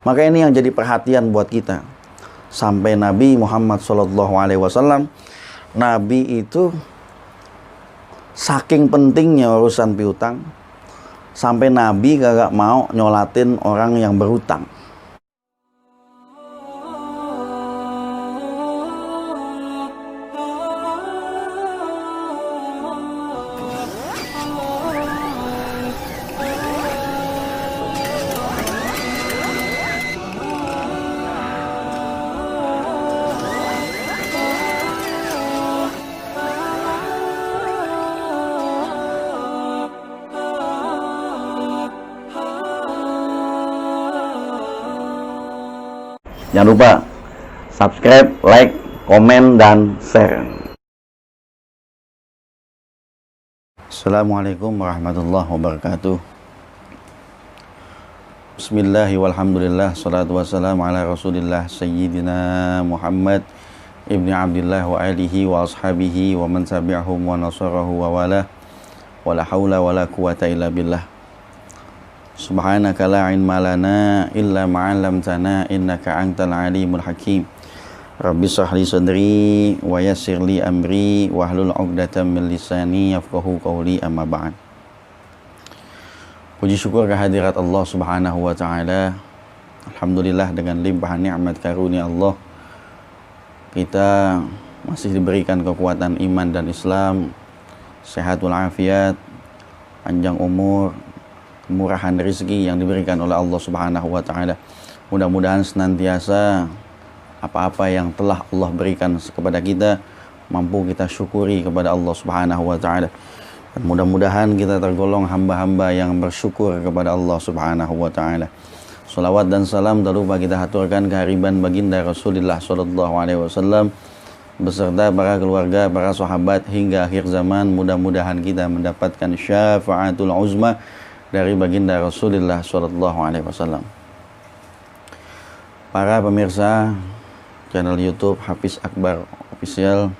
Maka ini yang jadi perhatian buat kita. Sampai Nabi Muhammad SAW, Nabi itu saking pentingnya urusan piutang, sampai Nabi gak mau nyolatin orang yang berhutang. Jangan lupa subscribe, like, komen, dan share. Assalamualaikum warahmatullahi wabarakatuh. Bismillahi walhamdulillah, salatu wassalamu ala rasulillah Sayyidina Muhammad ibni Abdillah wa alihi wa ashabihi wa man tabi'ahum wa nasarahu wa wala wa la hawla wa la quwata illa billah. Subhanaka la ilma lana illa ma 'allamtana innaka antal alimul hakim. Rabbi shrah li sadri wa yassir li amri wahlul 'uqdatam min lisani yafqahu qawli, amma ba'd. Puji syukur kehadirat Allah Subhanahu wa taala. Alhamdulillah, dengan limpahan nikmat karunia Allah kita masih diberikan kekuatan iman dan Islam, sehatul afiat, panjang umur, kemurahan rezeki yang diberikan oleh Allah Subhanahu wa taala. Mudah-mudahan senantiasa apa-apa yang telah Allah berikan kepada kita mampu kita syukuri kepada Allah Subhanahu wa taala. Dan mudah-mudahan kita tergolong hamba-hamba yang bersyukur kepada Allah Subhanahu wa taala. Salawat dan salam tak lupa kita haturkan kehadiran baginda Rasulullah sallallahu alaihi wasallam beserta para keluarga, para sahabat hingga akhir zaman. Mudah-mudahan kita mendapatkan syafaatul uzma dari baginda Rasulullah sallallahu alaihi wasallam. Para pemirsa channel YouTube Hafiz Akbar Official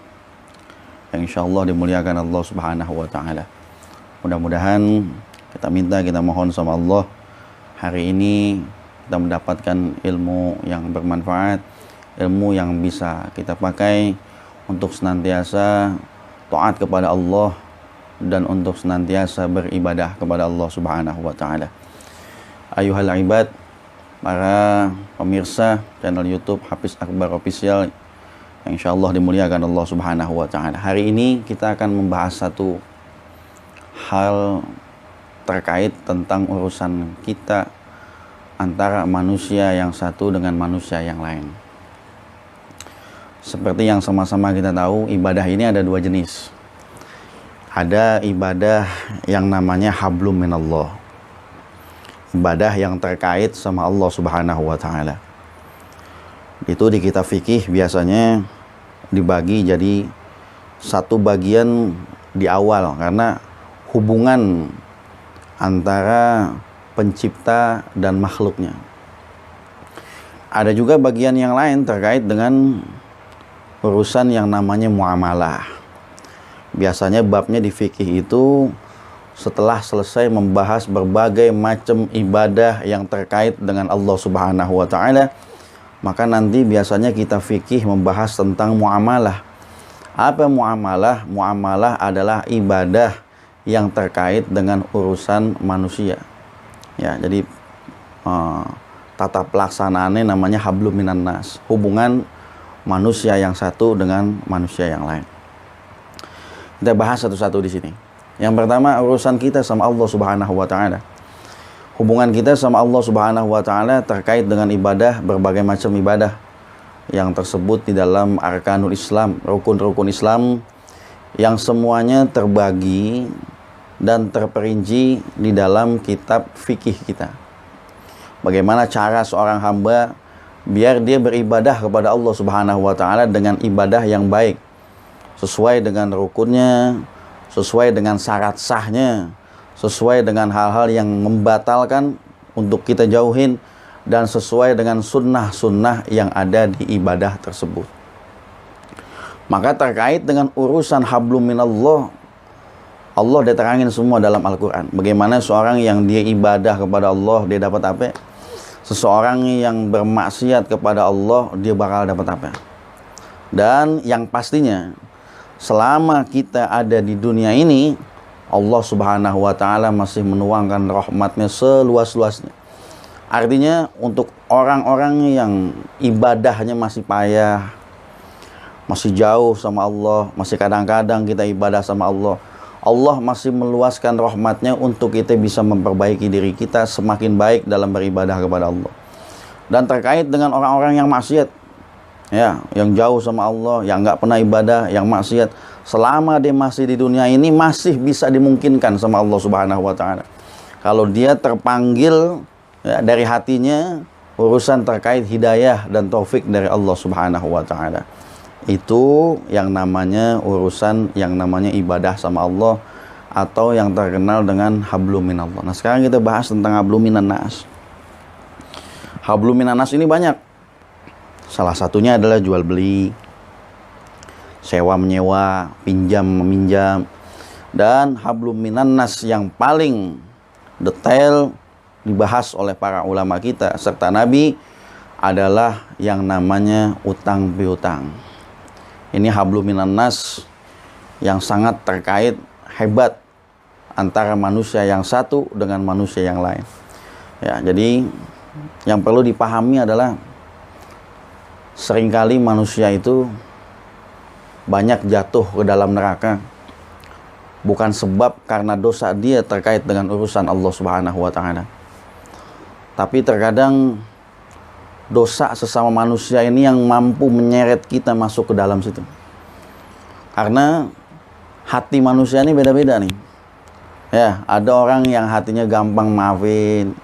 yang insyaallah dimuliakan Allah Subhanahu wa taala. Mudah-mudahan kita mohon sama Allah hari ini kita mendapatkan ilmu yang bermanfaat, ilmu yang bisa kita pakai untuk senantiasa taat kepada Allah dan untuk senantiasa beribadah kepada Allah Subhanahu wa taala. Ayuhal ibad, para pemirsa channel YouTube Hafiz Akbar Official yang insyaallah dimuliakan Allah Subhanahu wa taala. Hari ini kita akan membahas satu hal terkait tentang urusan kita antara manusia yang satu dengan manusia yang lain. Seperti yang sama-sama kita tahu, ibadah ini ada dua jenis. Ada ibadah yang namanya hablum minallah, ibadah yang terkait sama Allah Subhanahu wa taala. Itu di kitab fikih biasanya dibagi jadi satu bagian di awal, karena hubungan antara pencipta dan makhluknya. Ada juga bagian yang lain terkait dengan urusan yang namanya muamalah. Biasanya babnya di fikih itu setelah selesai membahas berbagai macam ibadah yang terkait dengan Allah Subhanahu wa taala, maka nanti biasanya kita fikih membahas tentang muamalah. Apa muamalah? Muamalah adalah ibadah yang terkait dengan urusan manusia. Ya, jadi tata pelaksanaannya namanya hablum minan nas, hubungan manusia yang satu dengan manusia yang lain. Kita bahas satu-satu di sini. Yang pertama, urusan kita sama Allah Subhanahu wa taala. Hubungan kita sama Allah Subhanahu wa taala terkait dengan ibadah, berbagai macam ibadah yang tersebut di dalam arkanul Islam, rukun-rukun Islam yang semuanya terbagi dan terperinci di dalam kitab fikih kita. Bagaimana cara seorang hamba biar dia beribadah kepada Allah Subhanahu wa taala dengan ibadah yang baik, sesuai dengan rukunnya, sesuai dengan syarat sahnya, sesuai dengan hal-hal yang membatalkan untuk kita jauhin, dan sesuai dengan sunnah-sunnah yang ada di ibadah tersebut. Maka terkait dengan urusan hablum minallah, Allah diterangin semua dalam Al-Quran. Bagaimana seorang yang dia ibadah kepada Allah, dia dapat apa? seseorang yang bermaksiat kepada Allah, dia bakal dapat apa? Dan yang pastinya, selama kita ada di dunia ini, Allah Subhanahu wa Ta'ala masih menuangkan rahmatnya seluas-luasnya. Artinya untuk orang-orang yang ibadahnya masih payah, masih jauh sama Allah, masih kadang-kadang kita ibadah sama Allah, Allah masih meluaskan rahmatnya untuk kita bisa memperbaiki diri kita semakin baik dalam beribadah kepada Allah. Dan terkait dengan orang-orang yang maksiat, ya, yang jauh sama Allah, yang nggak pernah ibadah, yang maksiat, selama dia masih di dunia ini masih bisa dimungkinkan sama Allah Subhanahu wa Ta'ala. Kalau dia terpanggil, ya, dari hatinya, urusan terkait hidayah dan taufik dari Allah Subhanahu wa Ta'ala. Itu yang namanya urusan yang namanya ibadah sama Allah, atau yang terkenal dengan hablum minallah. Nah, sekarang kita bahas tentang hablum minan nas. Hablum minan nas ini banyak. Salah satunya adalah jual beli, sewa menyewa, pinjam meminjam. Dan hablum minan nas yang paling detail dibahas oleh para ulama kita serta Nabi adalah yang namanya utang piutang. Ini hablum minan nas yang sangat terkait hebat antara manusia yang satu dengan manusia yang lain. Ya, jadi yang perlu dipahami adalah seringkali manusia itu banyak jatuh ke dalam neraka bukan sebab karena dosa dia terkait dengan urusan Allah Subhanahu wa Ta'ala. Tapi terkadang dosa sesama manusia ini yang mampu menyeret kita masuk ke dalam situ. Karena hati manusia ini beda-beda nih. Ya, ada orang yang hatinya gampang maafin,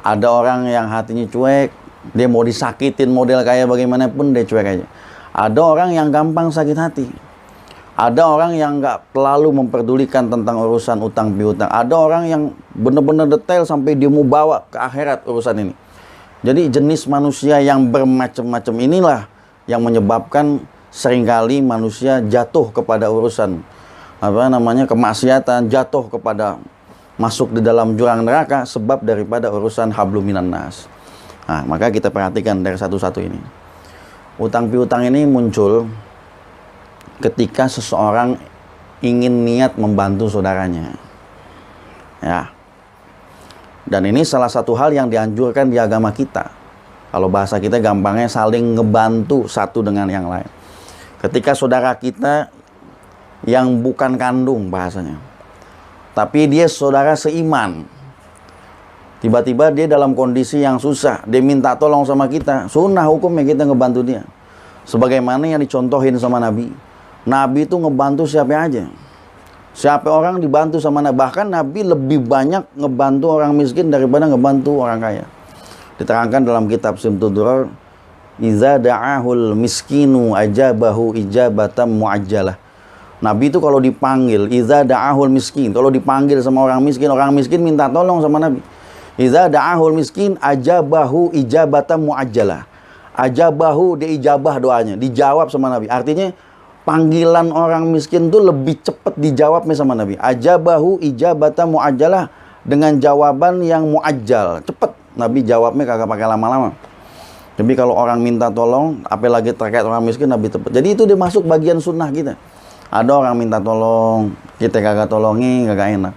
ada orang yang hatinya cuek, dia mau disakitin model kayak bagaimanapun dia cuek aja. Ada orang yang gampang sakit hati. Ada orang yang nggak terlalu memperdulikan tentang urusan utang piutang. Ada orang yang benar-benar detail sampai dia mau bawa ke akhirat urusan ini. Jadi jenis manusia yang bermacam-macam inilah yang menyebabkan seringkali manusia jatuh kepada urusan kemaksiatan, jatuh kepada masuk di dalam jurang neraka sebab daripada urusan hablum minan nas. Nah, maka kita perhatikan dari satu-satu ini. Utang piutang ini muncul ketika seseorang ingin niat membantu saudaranya. Ya. Dan ini salah satu hal yang dianjurkan di agama kita. Kalau bahasa kita gampangnya saling ngebantu satu dengan yang lain. Ketika saudara kita yang bukan kandung bahasanya, tapi dia saudara seiman, tiba-tiba dia dalam kondisi yang susah, dia minta tolong sama kita, sunnah hukumnya kita ngebantu dia. Sebagaimana yang dicontohin sama Nabi. Nabi itu ngebantu siapa aja. Siapa orang dibantu sama Nabi. Bahkan Nabi lebih banyak ngebantu orang miskin daripada ngebantu orang kaya. Diterangkan dalam kitab Simtud Durar, iza da'ahul miskinu ajabahu ijabatam mu'ajjalah. Nabi itu kalau dipanggil, iza da'ahul miskin, kalau dipanggil sama orang miskin minta tolong sama Nabi. Iza da'ahul miskin ajabahu ijabatam mu'ajjalah. Ajabahu, dia ijabah doanya, dijawab sama Nabi. Artinya panggilan orang miskin itu lebih cepat dijawabnya sama Nabi. Ajabahu ijabatan mu'ajjalah, dengan jawaban yang mu'ajjal, cepat. Nabi jawabnya kagak pakai lama-lama. Jadi kalau orang minta tolong, apalagi terkait orang miskin, Nabi cepat. Jadi itu dia masuk bagian sunnah kita. Ada orang minta tolong, kita kagak tolongi, kagak enak.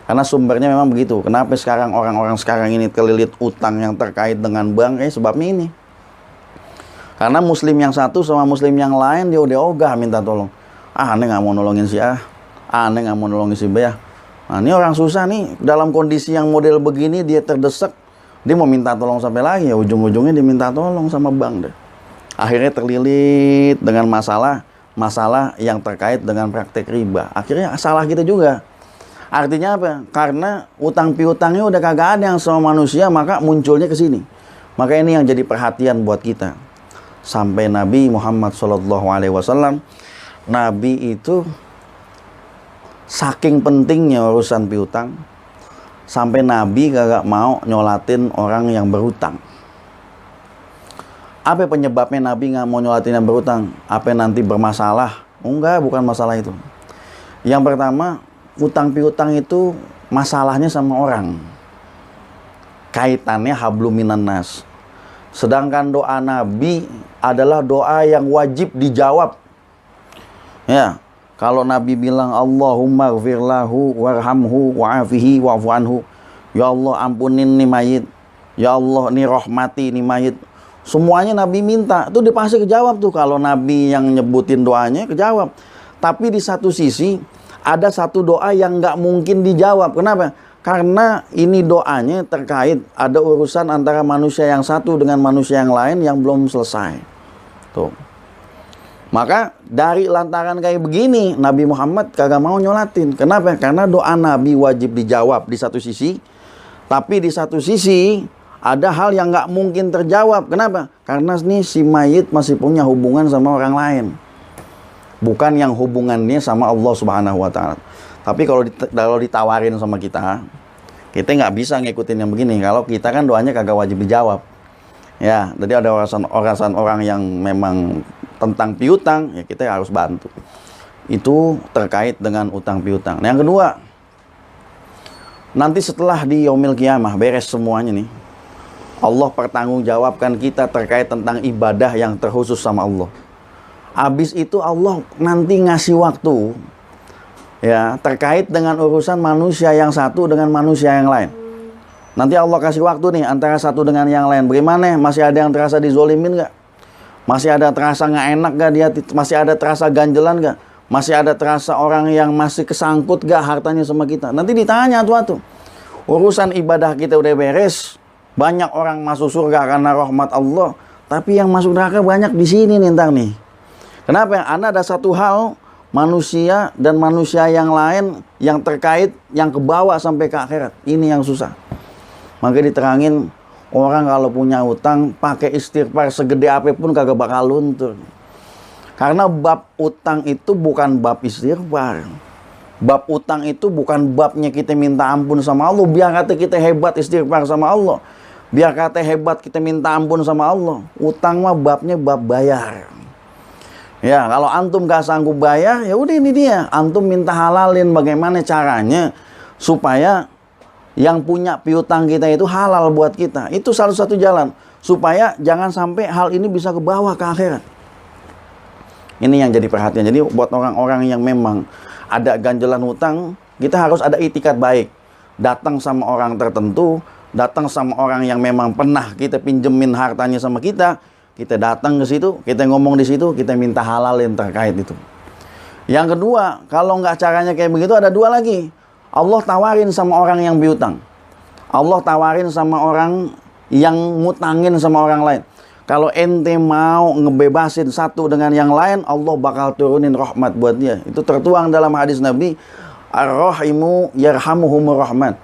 Karena sumbernya memang begitu. Kenapa sekarang orang-orang sekarang ini kelilit utang yang terkait dengan bank? Sebabnya ini. Karena muslim yang satu sama muslim yang lain dia udah ogah minta tolong. Aneh nggak mau nolongin si A, aneh nggak mau nolongin si B. Nah, ini orang susah nih dalam kondisi yang model begini, dia terdesak, dia mau minta tolong sampai lagi, ya ujung-ujungnya dia minta tolong sama bank deh. Akhirnya terlilit dengan masalah yang terkait dengan praktek riba. Akhirnya salah kita juga. Artinya apa? Karena utang piutangnya udah kagak ada yang sama manusia, maka munculnya ke sini. Maka ini yang jadi perhatian buat kita. Sampai Nabi Muhammad SAW, Nabi itu saking pentingnya urusan piutang, sampai Nabi kagak mau nyolatin orang yang berhutang. Apa penyebabnya Nabi nggak mau nyolatin yang berhutang? Apa nanti bermasalah? Enggak, bukan masalah itu. Yang pertama, utang piutang itu masalahnya sama orang. kaitannya hablum minan nas. Sedangkan doa Nabi adalah doa yang wajib dijawab. Ya, kalau Nabi bilang Allahumma gfir lahu warhamhu wa'afihi wa'fu anhu. Ya Allah ampunin nih mayit. Ya Allah nih rahmati nih mayit. Semuanya Nabi minta. Itu pasti kejawab tuh. Kalau Nabi yang nyebutin doanya kejawab. Tapi di satu sisi ada satu doa yang nggak mungkin dijawab. Kenapa? Karena ini doanya terkait ada urusan antara manusia yang satu dengan manusia yang lain yang belum selesai. Tuh. Maka dari lantaran kayak begini Nabi Muhammad kagak mau nyolatin. Kenapa? Karena doa Nabi wajib dijawab di satu sisi. Tapi di satu sisi ada hal yang nggak mungkin terjawab. Kenapa? Karena nih si mayit masih punya hubungan sama orang lain. Bukan yang hubungannya sama Allah Subhanahu wa Ta'ala. Tapi kalau ditawarin sama kita nggak bisa ngikutin yang begini. Kalau kita kan doanya kagak wajib dijawab. Ya, jadi ada orasan orang yang memang tentang piutang, ya kita harus bantu. Itu terkait dengan utang piutang. Nah, yang kedua, nanti setelah di yaumil kiamah beres semuanya nih, Allah pertanggungjawabkan kita terkait tentang ibadah yang terkhusus sama Allah. Habis itu Allah nanti ngasih waktu ya terkait dengan urusan manusia yang satu dengan manusia yang lain. Nanti Allah kasih waktu nih antara satu dengan yang lain. Bagaimana? Masih ada yang terasa dizolimin nggak? Masih ada terasa nggak enak nggak dia? Masih ada terasa ganjelan nggak? Masih ada terasa orang yang masih kesangkut nggak hartanya sama kita? Nanti ditanya tuh. Urusan ibadah kita udah beres. Banyak orang masuk surga karena rahmat Allah. Tapi yang masuk neraka banyak di sini nih ntar nih. Kenapa? Karena ada satu hal manusia dan manusia yang lain yang terkait yang kebawa sampai ke akhirat. Ini yang susah. Maka diterangin orang kalau punya utang pakai istighfar segede apapun kagak bakal luntur. Karena bab utang itu bukan bab istighfar. Bab utang itu bukan babnya kita minta ampun sama Allah. Biar kata kita hebat istighfar sama Allah. Biar kata hebat kita minta ampun sama Allah. Utang mah babnya bab bayar. Ya, kalau antum gak sanggup bayar, ya udah ini dia. Antum minta halalin bagaimana caranya supaya yang punya piutang kita itu halal buat kita. Itu salah satu jalan supaya jangan sampai hal ini bisa ke bawah ke akhirat. Ini yang jadi perhatian. Jadi buat orang-orang yang memang ada ganjelan hutang, kita harus ada itikat baik. Datang sama orang tertentu, datang sama orang yang memang pernah kita pinjemin hartanya sama kita. Kita datang ke situ, kita ngomong di situ, kita minta halalin terkait itu. Yang kedua, kalau nggak caranya kayak begitu, ada dua lagi. Allah tawarin sama orang yang piutang. Allah tawarin sama orang yang ngutangin sama orang lain. Kalau ente mau ngebebasin satu dengan yang lain, Allah bakal turunin rahmat buat dia. Itu tertuang dalam hadis Nabi, Ar-Rahimu yarhamuhumur rahman.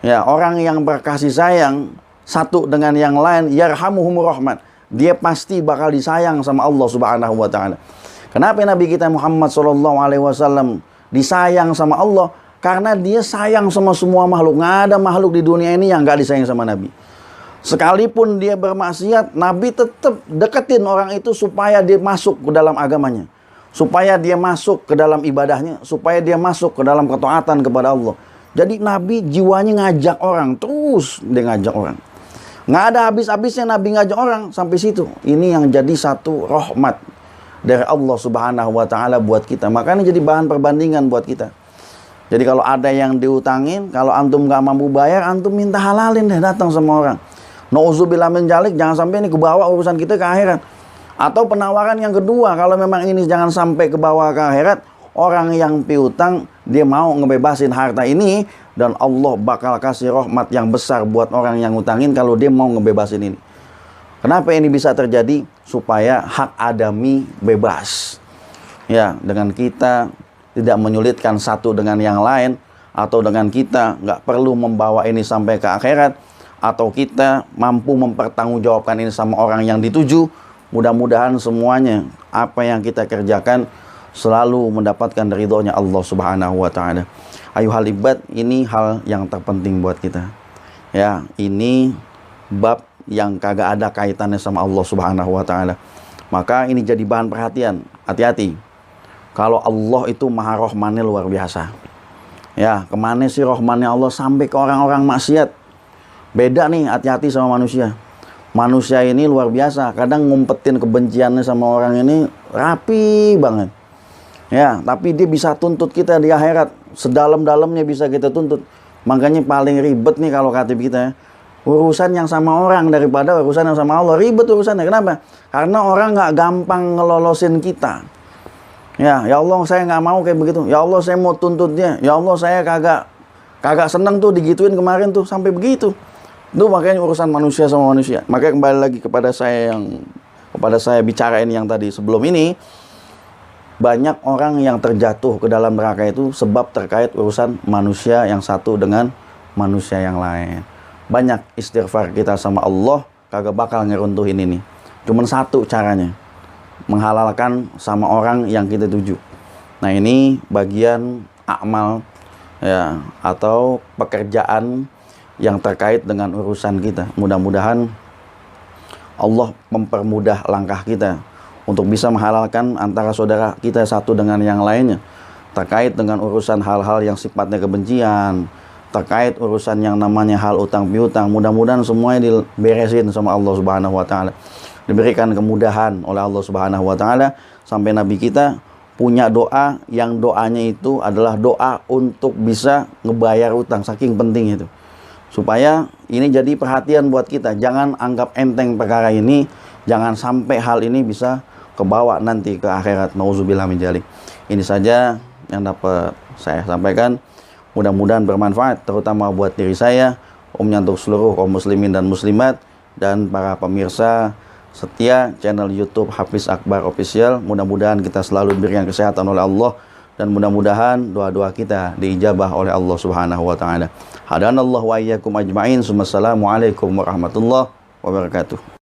Ya, orang yang berkasih sayang satu dengan yang lain, yarhamuhumur rahman. Dia pasti bakal disayang sama Allah Subhanahu wa Ta'ala. Kenapa Nabi kita Muhammad SAW disayang sama Allah? Karena dia sayang sama semua makhluk. Nggak ada makhluk di dunia ini yang nggak disayang sama Nabi. Sekalipun dia bermaksiat, Nabi tetap deketin orang itu supaya dia masuk ke dalam agamanya. Supaya dia masuk ke dalam ibadahnya. Supaya dia masuk ke dalam ketaatan kepada Allah. Jadi Nabi jiwanya ngajak orang. Terus dia ngajak orang. Nggak ada habis-habisnya Nabi ngajak orang sampai situ. Ini yang jadi satu rahmat dari Allah Subhanahu wa Ta'ala buat kita. Makanya jadi bahan perbandingan buat kita. Jadi kalau ada yang diutangin, kalau antum nggak mampu bayar, antum minta halalin deh datang sama orang. Nauzubillah min dzalik, jangan sampai ini kebawa urusan kita ke akhirat. Atau penawaran yang kedua, kalau memang ini jangan sampai kebawa ke akhirat, orang yang piutang dia mau ngebebasin harta ini dan Allah bakal kasih rahmat yang besar buat orang yang ngutangin kalau dia mau ngebebasin ini. Kenapa ini bisa terjadi? Supaya hak adami bebas. Ya, dengan kita tidak menyulitkan satu dengan yang lain, atau dengan kita nggak perlu membawa ini sampai ke akhirat, atau kita mampu mempertanggungjawabkan ini sama orang yang dituju. Mudah-mudahan semuanya apa yang kita kerjakan selalu mendapatkan ridhonya Allah Subhanahu wa Ta'ala. Ayuhal ibad, ini hal yang terpenting buat kita. Ya, ini bab yang kagak ada kaitannya sama Allah Subhanahu wa Ta'ala. Maka ini jadi bahan perhatian. Hati-hati. Kalau Allah itu maha rahmannya luar biasa. Ya, kemana sih rahmannya Allah sampai ke orang-orang maksiat? Beda nih, hati-hati sama manusia. Manusia ini luar biasa, kadang ngumpetin kebenciannya sama orang ini rapi banget. Ya, tapi dia bisa tuntut kita di akhirat, sedalam-dalamnya bisa kita tuntut. Makanya paling ribet nih kalau khatib kita ya, urusan yang sama orang daripada urusan yang sama Allah. Ribet urusannya, kenapa? Karena orang nggak gampang ngelolosin kita. Ya Allah, saya nggak mau kayak begitu. Ya Allah, saya mau tuntut dia. Ya Allah, saya kagak seneng tuh digituin kemarin tuh, sampai begitu. Itu makanya urusan manusia sama manusia. Makanya kembali lagi kepada saya bicarain yang tadi sebelum ini, banyak orang yang terjatuh ke dalam neraka itu sebab terkait urusan manusia yang satu dengan manusia yang lain. Banyak istighfar kita sama Allah kagak bakal ngeruntuhin ini. Cuman satu caranya, menghalalkan sama orang yang kita tuju. Nah, ini bagian amal ya, atau pekerjaan yang terkait dengan urusan kita. Mudah-mudahan Allah mempermudah langkah kita untuk bisa menghalalkan antara saudara kita satu dengan yang lainnya, terkait dengan urusan hal-hal yang sifatnya kebencian, terkait urusan yang namanya hal utang piutang. Mudah-mudahan semuanya diberesin sama Allah Subhanahu wa taala. Diberikan kemudahan oleh Allah Subhanahu wa taala, sampai Nabi kita punya doa yang doanya itu adalah doa untuk bisa ngebayar utang, saking penting itu. Supaya ini jadi perhatian buat kita, jangan anggap enteng perkara ini, jangan sampai hal ini bisa kebawa nanti ke akhirat. Nauzubillah min dzalik. Ini saja yang dapat saya sampaikan. Mudah-mudahan bermanfaat, terutama buat diri saya, umumnya untuk seluruh kaum muslimin dan muslimat, dan para pemirsa setia channel YouTube Hafiz Akbar Official. Mudah-mudahan kita selalu diberikan kesehatan oleh Allah, dan mudah-mudahan doa-doa kita diijabah oleh Allah Subhanahu wa taala. Hadanallahu wa iyyakum ajmain. Wassalamualaikum warahmatullahi wabarakatuh.